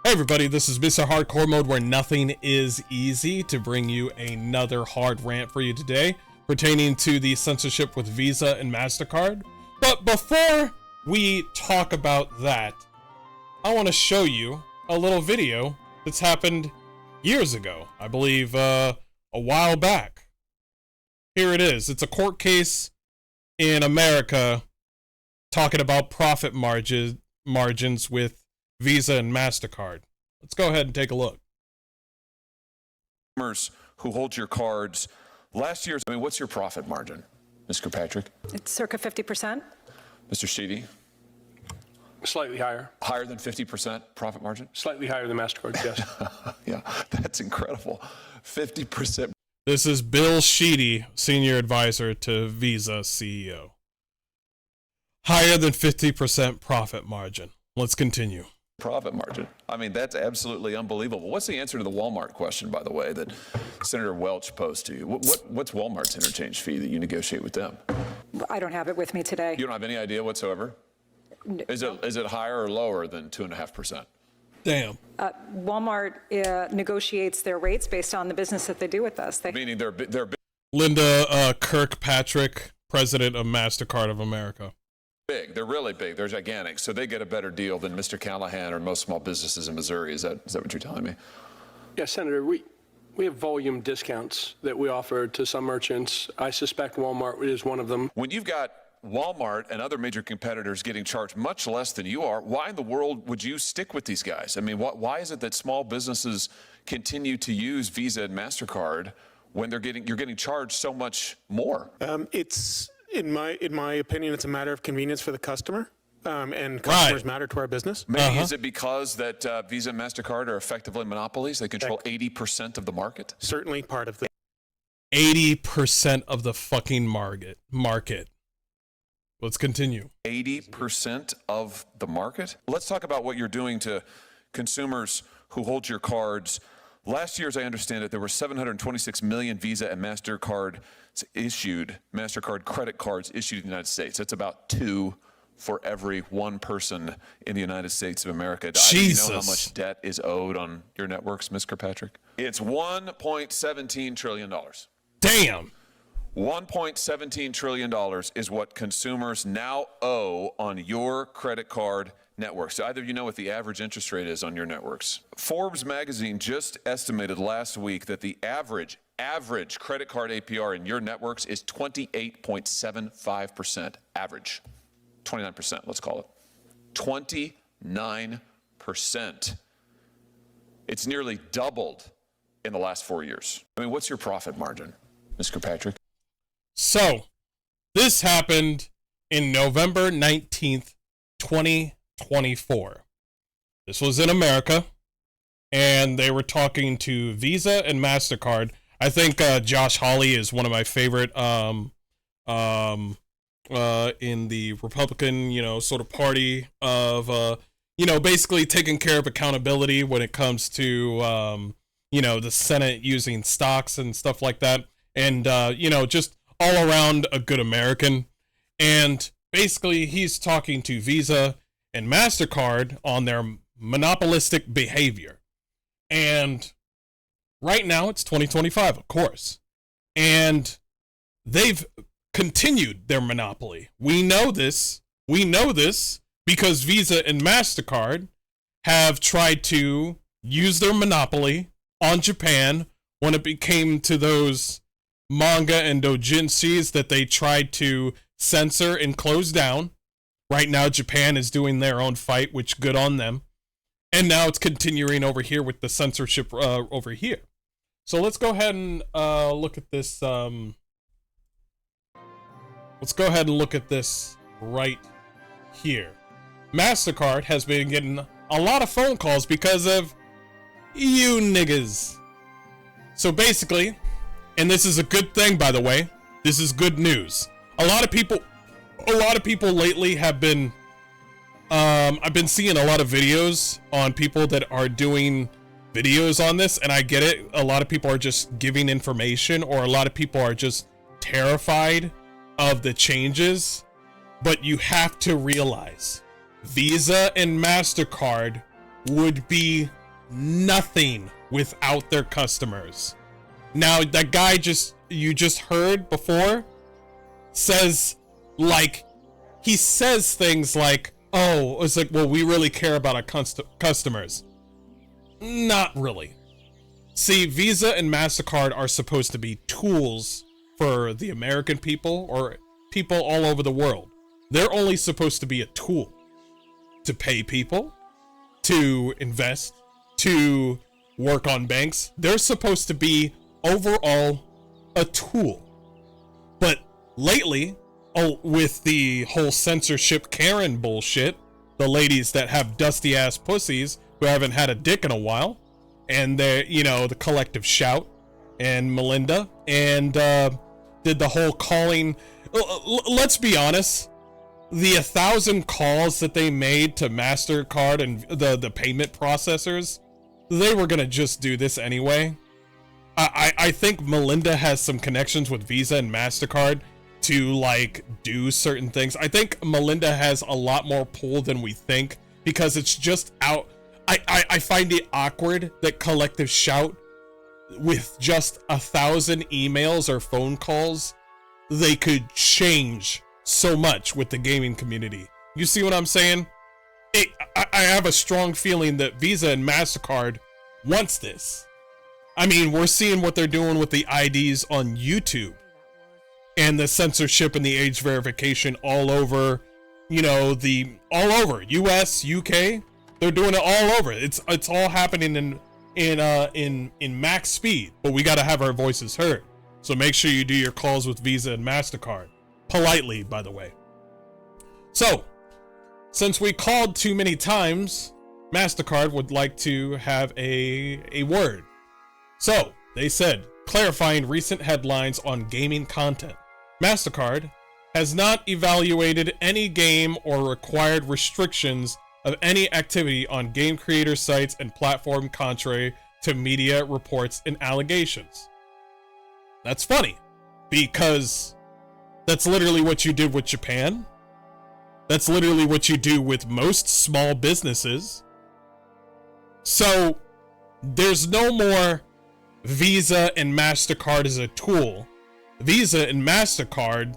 Hey everybody, this is Mr. Hardcore Mode, where nothing is easy, to bring you another hard rant for you today pertaining to the censorship with Visa and Mastercard. But before we talk about that, I want to show you a little video that's happened years ago, I believe a while back. Here it is. It's a court case in America talking about profit margins with Visa and Mastercard. Let's go ahead and take a look. Customers who hold your cards last year's, what's your profit margin, Mr. Patrick? It's circa 50%. Mr. Sheedy? Slightly higher. Higher than 50% profit margin? Slightly higher than Mastercard, yes. Yeah, that's incredible. 50%. This is Bill Sheedy, Senior Advisor to Visa CEO. Higher than 50% profit margin. Let's continue. Profit margin. I mean, that's absolutely unbelievable. What's the answer to the Walmart question, by the way, that Senator Welch posed to you? What's Walmart's interchange fee that you negotiate with them? I don't have it with me today. You don't have any idea whatsoever? Is it higher or lower than 2.5%? Damn. Walmart negotiates their rates based on the business that they do with us. Meaning they're Linda Kirkpatrick, President of Mastercard of America. big. They're really big. They're gigantic. So they get a better deal than Mr. Callahan or most small businesses in Missouri. Is that what you're telling me? Yeah, Senator, we have volume discounts that we offer to some merchants. I suspect Walmart is one of them. When you've got Walmart and other major competitors getting charged much less than you are, why in the world would you stick with these guys? I mean, why is it that small businesses continue to use Visa and Mastercard when you're getting charged so much more? It's in my opinion, it's a matter of convenience for the customer, and customers matter to our business. Maybe is it because that Visa and Mastercard are effectively monopolies? They control 80% of the market. Certainly part of the 80% of the fucking market. Let's continue. 80% of the market? Let's talk about what you're doing to consumers who hold your cards. Last year, as I understand it, there were 726 million Visa and Mastercard credit cards issued in the United States. That's about 2 for every 1 person in the United States of America. Do you know how much debt is owed on your networks, Ms. Kirkpatrick? It's $1.17 trillion. Damn. $1.17 trillion is what consumers now owe on your credit card networks. Either you know what the average interest rate is on your networks. Forbes magazine just estimated last week that the average credit card APR in your networks is 28.75%. Average. 29%, let's call it. 29%. It's nearly doubled in the last 4 years. I mean, what's your profit margin, Mr. Kirkpatrick? So, this happened in November 19th, 2024. This was in America, and they were talking to Visa and Mastercard. I think Josh Hawley is one of my favorite in the Republican, sort of party of, basically taking care of accountability when it comes to, the Senate using stocks and stuff like that. And, just all around a good American. And basically he's talking to Visa and Mastercard on their monopolistic behavior. And right now it's 2025, of course. And they've continued their monopoly. We know this because Visa and Mastercard have tried to use their monopoly on Japan when it came to those manga and doujinshis that they tried to censor and close down. Right now, Japan is doing their own fight, which good on them. And now it's continuing over here with the censorship over here. So let's go ahead and look at this. Let's go ahead and look at this right here. Mastercard has been getting a lot of phone calls because of you niggas. So basically, and this is a good thing, by the way, this is good news. A lot of people lately have been, I've been seeing a lot of videos on people that are doing videos on this, and I get it. A lot of people are just giving information, or a lot of people are just terrified of the changes. But you have to realize Visa and Mastercard would be nothing without their customers. Now, that guy you just heard before says, like, he says things like, oh, it's like, well, we really care about our customers. Not really. See, Visa and MasterCard are supposed to be tools for the American people or people all over the world. They're only supposed to be a tool to pay people, to invest, to work on banks. They're supposed to be overall a tool. But lately, with the whole censorship Karen bullshit, the ladies that have dusty ass pussies who haven't had a dick in a while, and the collective shout, and Melinda, and did the whole calling. Let's be honest, the 1,000 calls that they made to Mastercard and the payment processors, they were gonna just do this anyway. I think Melinda has some connections with Visa and Mastercard to like do certain things. I think Melinda has a lot more pull than we think, because it's just out. I find it awkward that collective shout, with just 1,000 emails or phone calls, they could change so much with the gaming community. You see what I'm saying? I have a strong feeling that Visa and MasterCard wants this. I mean, we're seeing what they're doing with the IDs on YouTube and the censorship and the age verification all over, all over US, UK. They're doing it all over. It's all happening in max speed, but we got to have our voices heard. So make sure you do your calls with Visa and MasterCard. Politely, by the way. So, since we called too many times, MasterCard would like to have a word. So, they said, clarifying recent headlines on gaming content. MasterCard has not evaluated any game or required restrictions of any activity on game creator sites and platform, contrary to media reports and allegations. That's funny, because that's literally what you did with Japan. That's literally what you do with most small businesses. So there's no more Visa and MasterCard as a tool. Visa and MasterCard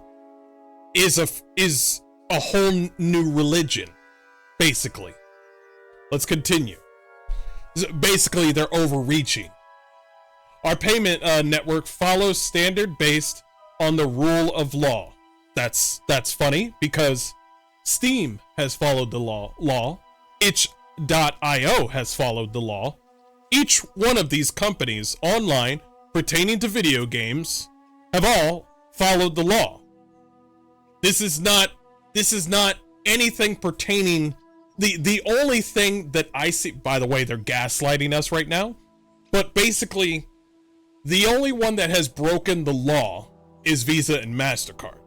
is a whole new religion, basically. Let's continue. Basically, they're overreaching. Our payment network follows standard based on the rule of law. That's funny, because Steam has followed the law. Itch.io has followed the law. Each one of these companies online pertaining to video games have all followed the law. This is not anything pertaining. The only thing that I see, by the way, they're gaslighting us right now, but basically the only one that has broken the law is Visa and MasterCard.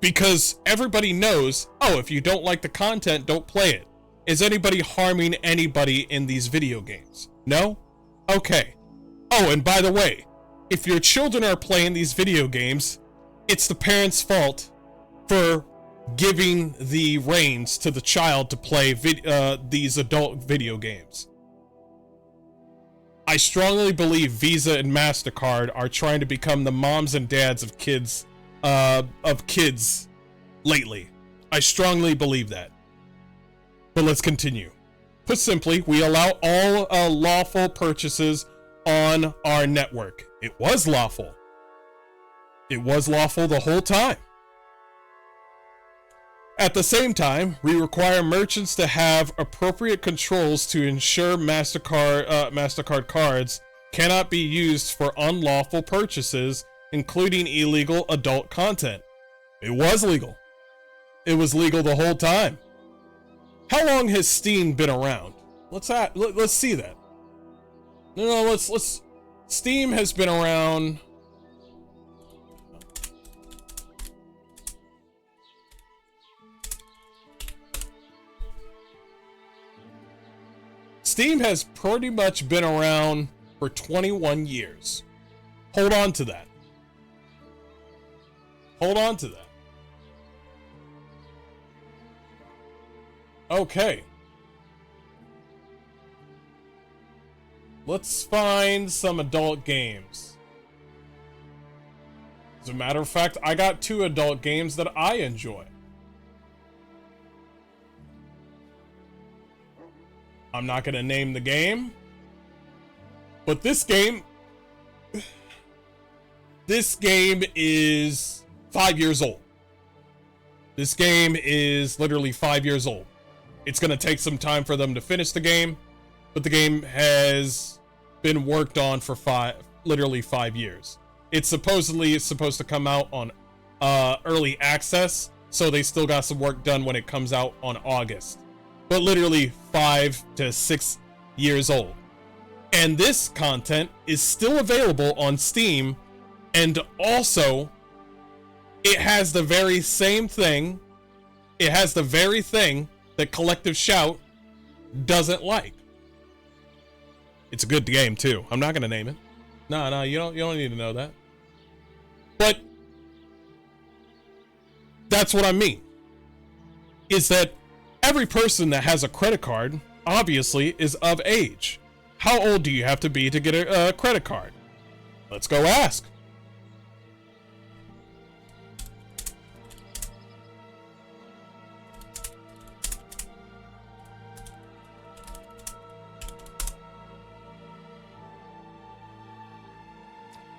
Because everybody knows, oh, if you don't like the content, don't play it. Is anybody harming anybody in these video games? No? Okay. Oh, and by the way, if your children are playing these video games, it's the parents' fault for giving the reins to the child to play these adult video games. I strongly believe Visa and MasterCard are trying to become the moms and dads of kids lately. I strongly believe that. But let's continue. Put simply, we allow all lawful purchases on our network. It was lawful. It was lawful the whole time. At the same time, we require merchants to have appropriate controls to ensure MasterCard cards cannot be used for unlawful purchases, including illegal adult content. It was legal. It was legal the whole time. How long has Steam been around? Let's see that. No, let's. Steam has been around. Steam has pretty much been around for 21 years. Hold on to that. Hold on to that. Okay. let's find some adult games. As a matter of fact, I got 2 adult games that I enjoy. I'm not going to name the game, but this game is 5 years old. This game is literally 5 years old. It's going to take some time for them to finish the game, but the game has been worked on for literally 5 years. It's supposedly supposed to come out on early access, so they still got some work done when it comes out on August. But literally 5 to 6 years old. And this content is still available on Steam, and also it has the very same thing. It has the very thing that Collective Shout doesn't like. It's a good game too. I'm not gonna name it. No, you don't need to know that. But that's what I mean. Is that every person that has a credit card obviously is of age. How old do you have to be to get a credit card? Let's go ask.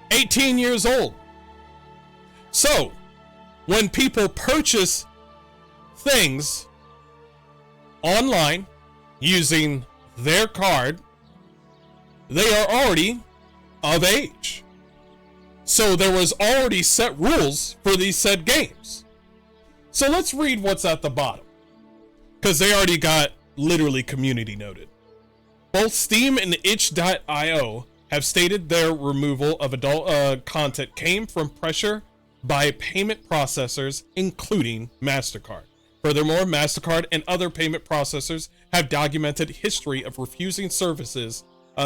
$18 years old. So, when people purchase things online using their card, they are already of age. So there was already set rules for these said games. So let's read what's at the bottom, because they already got literally community noted. Both Steam and itch.io have stated their removal of adult content came from pressure by payment processors, including Mastercard. Furthermore, Mastercard and other payment processors have documented history of refusing services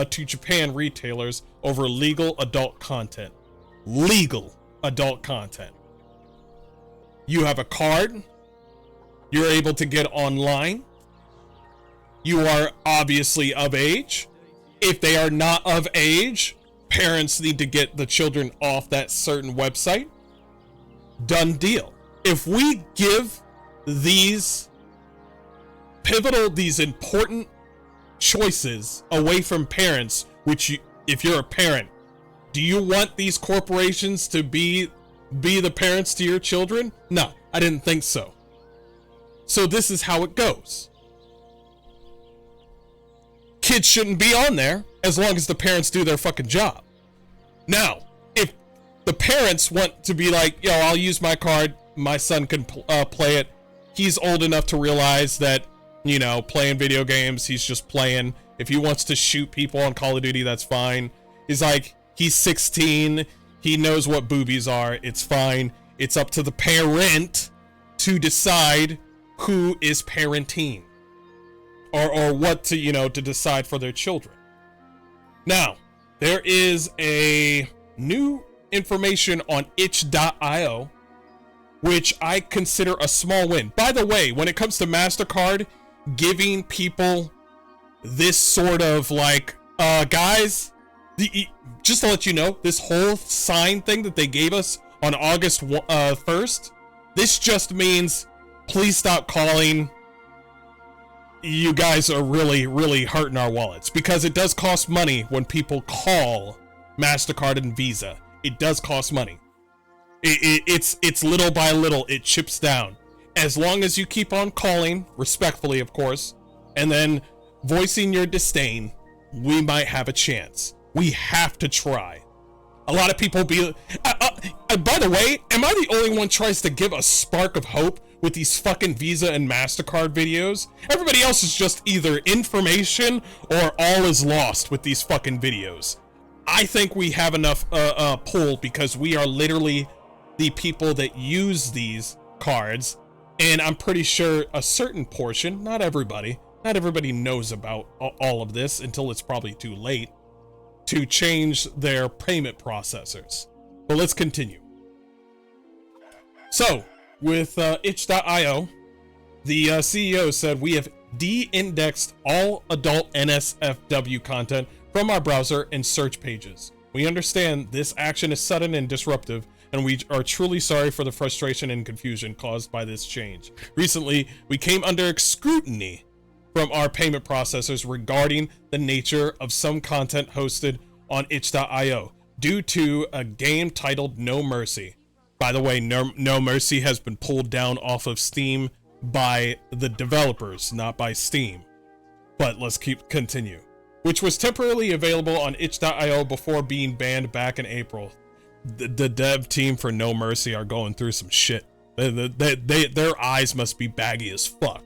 to Japan retailers over legal adult content. Legal adult content. You have a card. You're able to get online. You are obviously of age. If they are not of age, parents need to get the children off that certain website. Done deal. If we give these pivotal, these important choices away from parents, which you, if you're a parent, do you want these corporations to be the parents to your children? No, I didn't think so. So this is how it goes. Kids shouldn't be on there as long as the parents do their fucking job. Now, if the parents want to be like, yo, I'll use my card, my son can play it. He's old enough to realize that, you know, playing video games, he's just playing. If he wants to shoot people on Call of Duty, that's fine. He's like, he's 16. He knows what boobies are. It's fine. It's up to the parent to decide who is parenting. Or what to, you know, to decide for their children. Now, there is a new information on itch.io, which I consider a small win. By the way, when it comes to Mastercard giving people this sort of like, guys, just to let you know, this whole sign thing that they gave us on August 1st, this just means please stop calling. You guys are really, really hurting our wallets, because it does cost money when people call Mastercard and Visa. It does cost money. It's little by little, it chips down. As long as you keep on calling, respectfully, of course, and then voicing your disdain, we might have a chance. We have to try. A lot of people be... by the way, am I the only one tries to give a spark of hope with these fucking Visa and Mastercard videos? Everybody else is just either information or all is lost with these fucking videos. I think we have enough pull, because we are literally the people that use these cards, and I'm pretty sure a certain portion, not everybody knows about all of this until it's probably too late to change their payment processors. But let's continue. So, with itch.io, the CEO said, we have de-indexed all adult NSFW content from our browser and search pages. We understand this action is sudden and disruptive, and we are truly sorry for the frustration and confusion caused by this change. Recently, we came under scrutiny from our payment processors regarding the nature of some content hosted on itch.io due to a game titled No Mercy. By the way, No Mercy has been pulled down off of Steam by the developers, not by Steam. But let's continue. Which was temporarily available on itch.io before being banned back in April. The dev team for No Mercy are going through some shit. Their eyes must be baggy as fuck.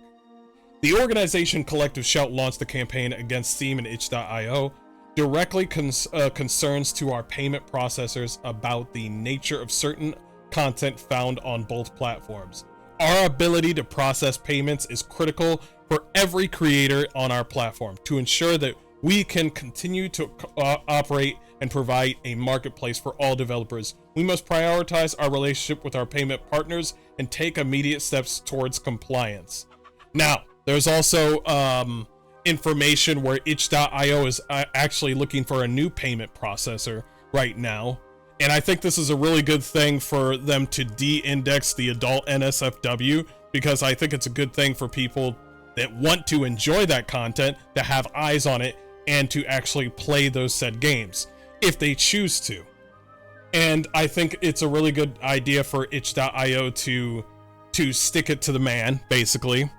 The organization Collective Shout launched a campaign against Steam and itch.io directly concerns to our payment processors about the nature of certain content found on both platforms. Our ability to process payments is critical for every creator on our platform to ensure that we can continue to operate and provide a marketplace for all developers. We must prioritize our relationship with our payment partners and take immediate steps towards compliance. Now, there's also information where itch.io is actually looking for a new payment processor right now. And I think this is a really good thing for them to de-index the adult NSFW, because I think it's a good thing for people that want to enjoy that content to have eyes on it and to actually play those said games if they choose to. And I think it's a really good idea for itch.io to stick it to the man, basically,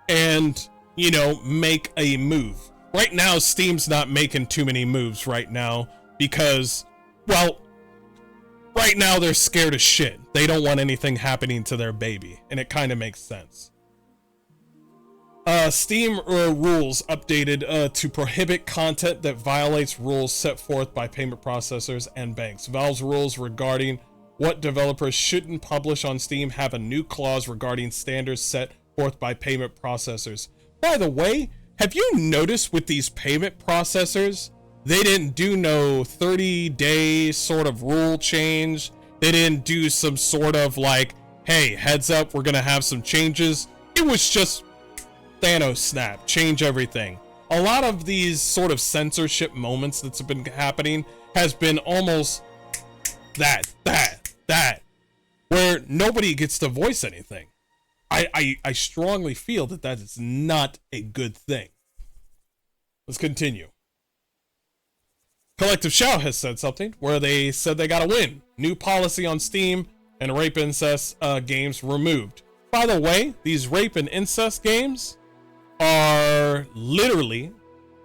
and, you know, make a move. Right now, Steam's not making too many moves right now because, well, right now they're scared as shit. They don't want anything happening to their baby, and it kind of makes sense. Steam rules updated to prohibit content that violates rules set forth by payment processors and banks. Valve's rules regarding what developers shouldn't publish on Steam have a new clause regarding standards set forth by payment processors. By the way, have you noticed with these payment processors, they didn't do no 30-day sort of rule change. They didn't do some sort of like, hey, heads up, we're gonna have some changes. It was just Thanos snap, change everything. A lot of these sort of censorship moments that's been happening has been almost that, where nobody gets to voice anything. I strongly feel that that is not a good thing. Let's continue. Collective Shout has said something where they said they got a win. New policy on Steam and rape incest games removed. By the way, these rape and incest games are literally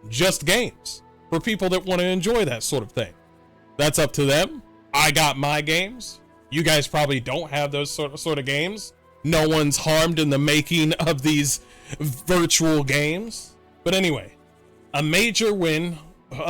just games for people that want to enjoy that sort of thing. That's up to them. I got my games. You guys probably don't have those sort of games. No one's harmed in the making of these virtual games. But anyway, a major win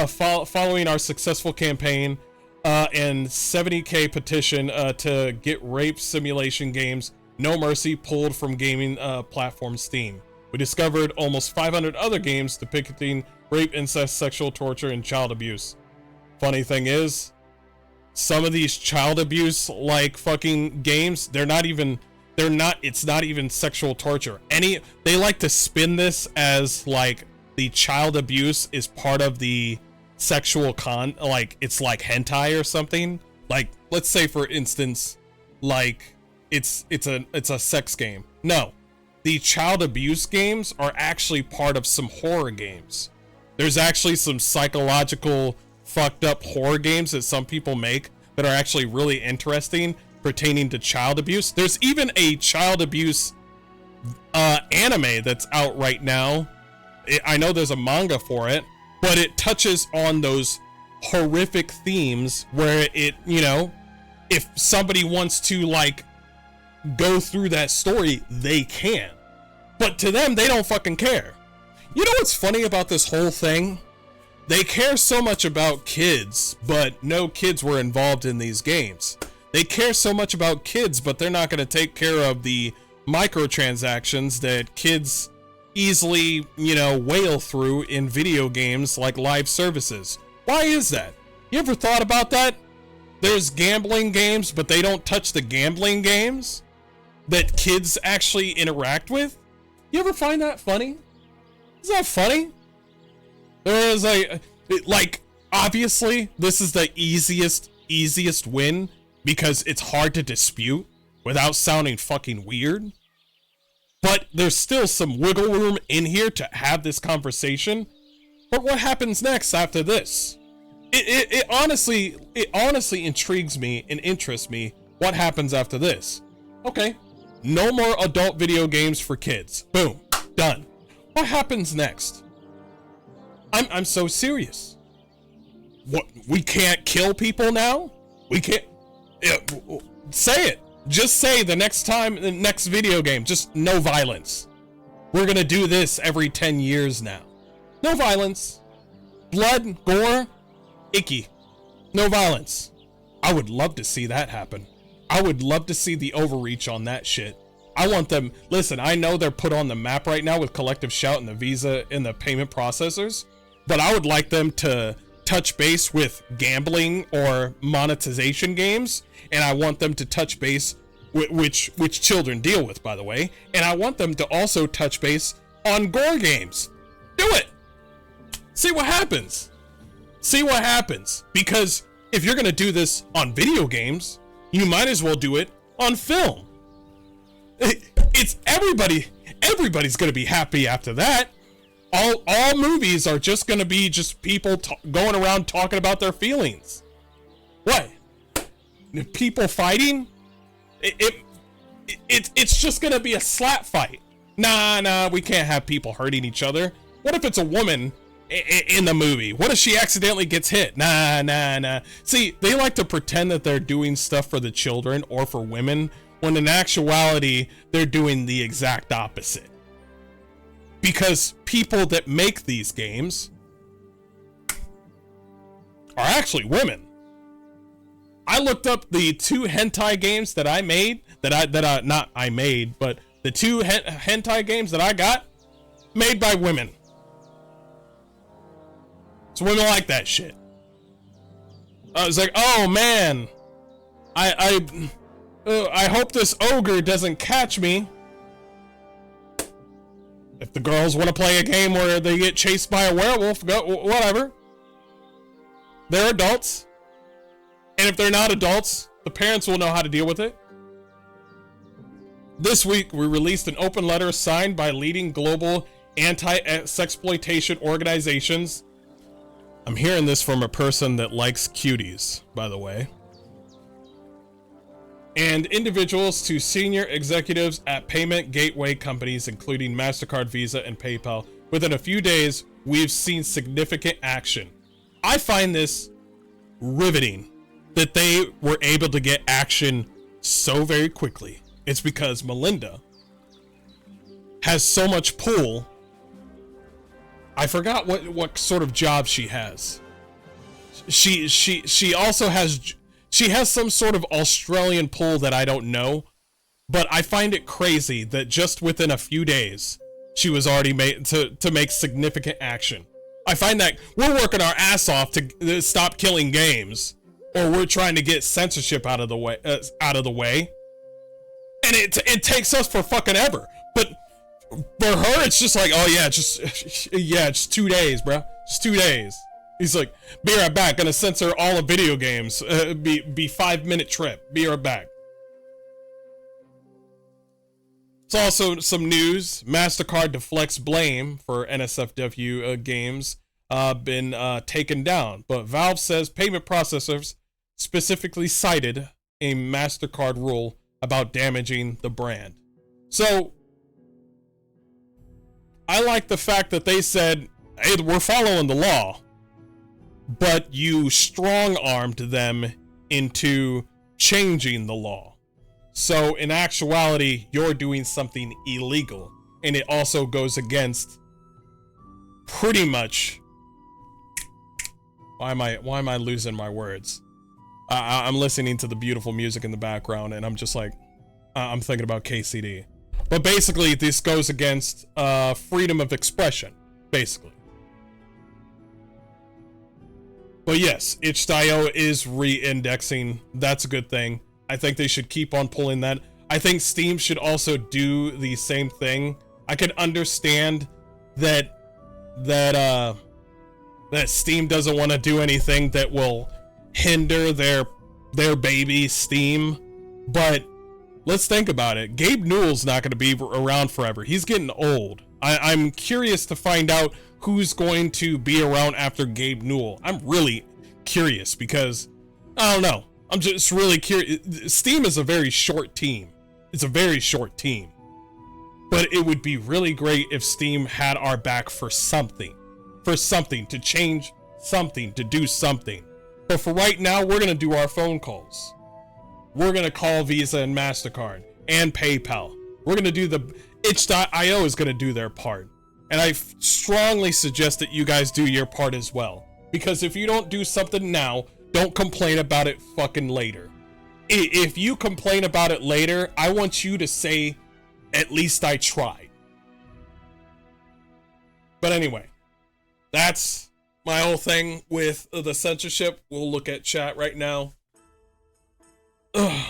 following our successful campaign and 70K petition to get rape simulation games No Mercy pulled from gaming platform Steam. We discovered almost 500 other games depicting rape, incest, sexual torture, and child abuse. Funny thing is, some of these child abuse like fucking games, it's not even sexual torture. They like to spin this as like the child abuse is part of the sexual like it's like hentai or something. Like, let's say for instance, like it's a sex game. No, the child abuse games are actually part of some horror games. There's actually some psychological fucked up horror games that some people make that are actually really interesting pertaining to child abuse. There's even a child abuse anime that's out right now. I know there's a manga for it, but it touches on those horrific themes where it, you know, if somebody wants to like go through that story, they can. But to them, they don't fucking care. You know what's funny about this whole thing? They care so much about kids, but no kids were involved in these games. They care so much about kids, but they're not going to take care of the microtransactions that kids easily, you know, whale through in video games like live services. Why is that? You ever thought about that? There's gambling games, but they don't touch the gambling games that kids actually interact with. You ever find that funny? Is that funny? There's like obviously this is the easiest win because it's hard to dispute without sounding fucking weird. But there's still some wiggle room in here to have this conversation. But what happens next after this? It honestly intrigues me and interests me what happens after this. Okay, no more adult video games for kids. Boom, done. What happens next? I'm so serious. What, we can't kill people now? We can't say it. Just say the next video game, just no violence. We're gonna do this every 10 years now. No violence. Blood, gore, icky. No violence. I would love to see that happen. I would love to see the overreach on that shit. I want them, listen, I know they're put on the map right now with Collective Shout and the Visa and the payment processors, but I would like them to touch base with gambling or monetization games, and I want them to touch base with which children deal with, by the way, and I want them to also touch base on gore games. Do it. See what happens. See what happens. Because if you're gonna do this on video games, you might as well do it on film. It's everybody's gonna be happy after that. All movies are just gonna be just people going around talking about their feelings. What? People fighting? It's just gonna be a slap fight. Nah, we can't have people hurting each other. What if it's a woman in the movie? What if she accidentally gets hit? Nah. See, they like to pretend that they're doing stuff for the children or for women, when in actuality, they're doing the exact opposite. Because people that make these games are actually women. I looked up the 2 hentai games that I made, but the 2 hentai games that I got, made by women. So women like that shit. I was like, oh man, I hope this ogre doesn't catch me. If the girls want to play a game where they get chased by a werewolf, go, whatever. They're adults. And if they're not adults, the parents will know how to deal with it. This week, we released an open letter signed by leading global anti-sexploitation organizations. I'm hearing this from a person that likes cuties, by the way. And individuals to senior executives at payment gateway companies, including Mastercard, Visa, and PayPal. Within a few days, we've seen significant action. I find this riveting that they were able to get action so very quickly. It's because Melinda has so much pull. I forgot what sort of job she has. She also has some sort of Australian pull that I don't know, but I find it crazy that just within a few days she was already made to make significant action. I find that we're working our ass off to stop killing games, or we're trying to get censorship out of the way, and it takes us for fucking ever. But for her, it's just like, oh yeah, just 2 days, bro, just 2 days. He's like, be right back, gonna censor all of video games. Be 5-minute trip. Be right back. It's also some news. Mastercard deflects blame for NSFW games been taken down, but Valve says payment processors specifically cited a Mastercard rule about damaging the brand. So I like the fact that they said, hey, we're following the law, but you strong-armed them into changing the law. So in actuality, you're doing something illegal, and it also goes against pretty much. Why am I losing my words? I'm listening to the beautiful music in the background, and I'm just like, I'm thinking about KCD. But basically, this goes against freedom of expression, basically. But yes, itch.io is re-indexing. That's a good thing. I think they should keep on pulling that. I think Steam should also do the same thing. I could understand that that Steam doesn't want to do anything that will hinder their baby Steam. But let's think about it. Gabe Newell's not going to be around forever. He's getting old. I'm curious to find out who's going to be around after Gabe Newell. I'm really curious because I don't know. I'm just really curious. Steam is a very short team. It's a very short team. But it would be really great if Steam had our back for something. For something, to change something, to do something. But for right now, we're going to do our phone calls. We're going to call Visa and Mastercard and PayPal. We're going to do the itch.io is going to do their part. And I strongly suggest that you guys do your part as well. Because if you don't do something now, don't complain about it fucking later. If you complain about it later, I want you to say, at least I tried. But anyway, that's my whole thing with the censorship. We'll look at chat right now. Ugh.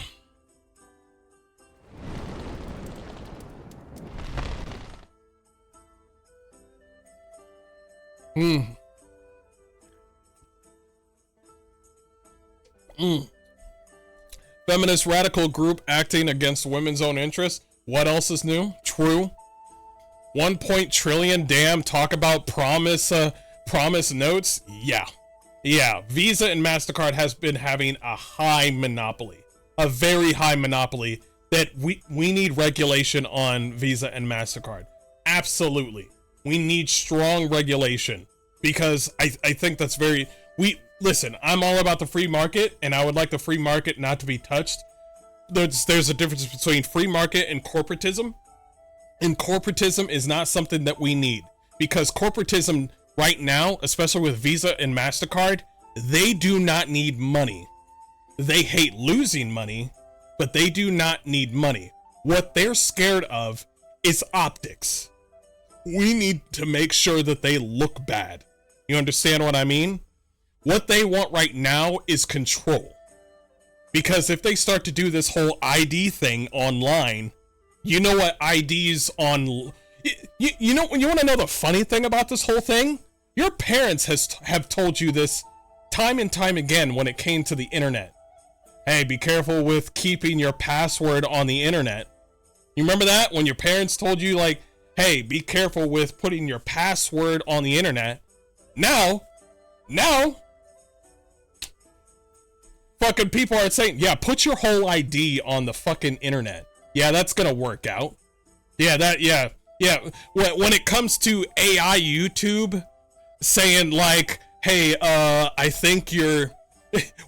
Feminist radical group acting against women's own interests. What else is new? True. 1 trillion. Damn. Talk about promise notes. Yeah. Visa and Mastercard has been having a high monopoly, a very high monopoly that we need regulation on Visa and Mastercard. Absolutely. We need strong regulation because I think that's listen, I'm all about the free market and I would like the free market not to be touched. There's a difference between free market and corporatism. And corporatism is not something that we need because corporatism right now, especially with Visa and Mastercard, they do not need money. They hate losing money, but they do not need money. What they're scared of is optics. We need to make sure that they look bad. You understand what I mean? What they want right now is control. Because if they start to do this whole ID thing online, you know what IDs on... You want to know the funny thing about this whole thing? Your parents have told you this time and time again when it came to the internet. Hey, be careful with keeping your password on the internet. You remember that? When your parents told you, like, hey, be careful with putting your password on the internet. Now, fucking people are saying, yeah, put your whole ID on the fucking internet. Yeah, that's gonna work out. Yeah. When it comes to AI YouTube saying like, hey, I think you're...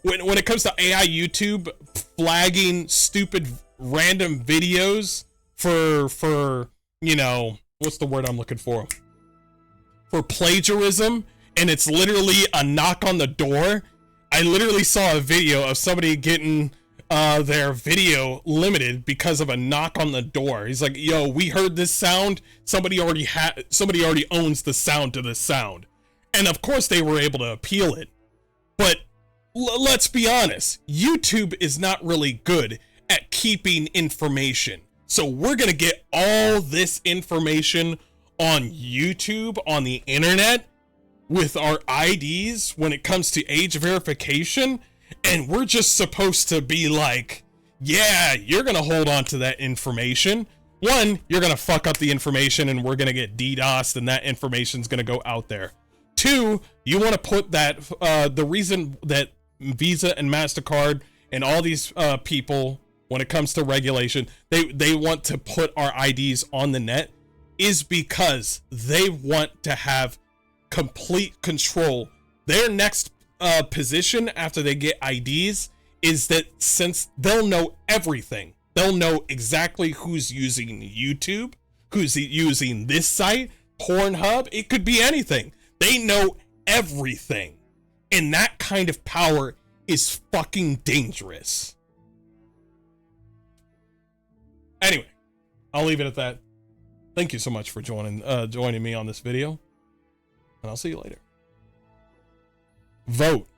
when it comes to AI YouTube flagging stupid random videos for you know, what's the word I'm looking for? For plagiarism, and it's literally a knock on the door. I literally saw a video of somebody getting their video limited because of a knock on the door. He's like, yo, we heard this sound. Somebody already owns the sound to this sound. And of course they were able to appeal it. But let's be honest, YouTube is not really good at keeping information. So we're gonna get all this information on YouTube, on the internet, with our IDs when it comes to age verification, and we're just supposed to be like, yeah, you're gonna hold on to that information. One, you're gonna fuck up the information and we're gonna get DDoSed and that information's gonna go out there. Two, you want to put that, the reason that Visa and MasterCard and all these people, when it comes to regulation, they want to put our IDs on the net is because they want to have complete control. Their next position after they get IDs is that since they'll know everything, they'll know exactly who's using YouTube, who's using this site, Pornhub, it could be anything. They know everything. And that kind of power is fucking dangerous. Anyway, I'll leave it at that. Thank you so much for joining me on this video. And I'll see you later. Vote.